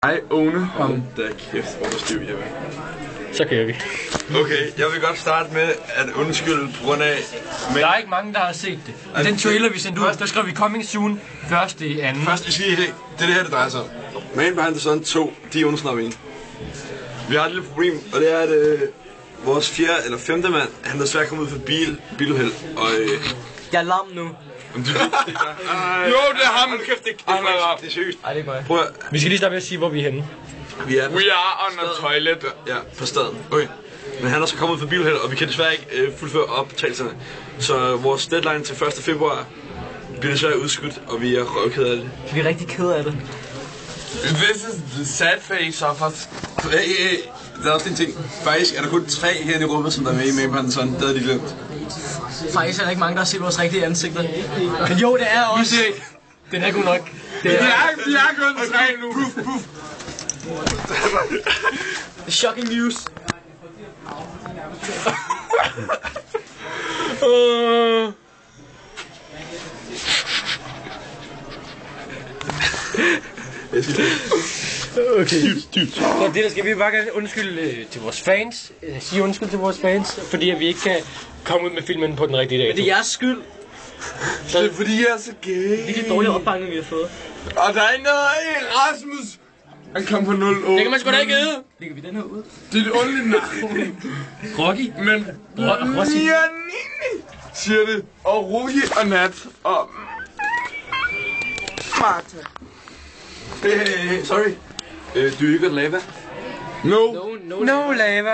Hej, One. Hold da kæft, hvor stiv jeg vil. Så kører vi. Okay, jeg vil godt starte med at undskylde på grund af... Men der er ikke mange, der har set det. I den trailer, vi sendte ud, der skrev vi coming soon. Først i anden. Først, vi skal lige det er det her, det drejer sig om. Man Behind the Sun 2, de er undersnappet en. Vi har et lille problem, og det er, at vores 4. eller 5. mand, han er desværre kommet ud for biluheld, og... Jeg er lam nu. Jo, det er ham! Hold kæft, det er seriøst. Ej, det er godt. Prøv at... Vi skal lige starte med at sige, hvor vi er henne. We are on the toilet. Ja, på staden. Okay. Men han er så kommet ud for biluheld, og vi kan desværre ikke fuldføre optagelserne. Så vores deadline til 1. februar bliver desværre udskudt, og vi er røvkede af det. Vi er rigtig kede af det. This is the sad face of us. Der er også en ting. Faktisk er der kun 3 her i rummet, som der er med i Man Behind the Sun. Det havde de glemt. Faktisk er der ikke mange, der har set vores rigtige ansigter. Men jo, det er også. Den er god nok. Vi er kun 3 nu. Puff. Shocking news. Okay. Så det der skal vi bare gerne undskylde til vores fans. Sige undskyld til vores fans, fordi at vi ikke kan komme ud med filmen på den rigtige dag. Men det er jeres skyld. Det er fordi jeg er så gay. Det er de dårlige opbakning, vi har fået. Og der er ikke noget af Rasmus. Han kom på 0,8. Det kan man sgu da ikke vide. Lægger vi den her ud? Det er det onde navn. Rocky. Men Rossi. siger det. Og Rocky og Nat. Og Martha. Hey, sorry. Do you got lava? No. No lava.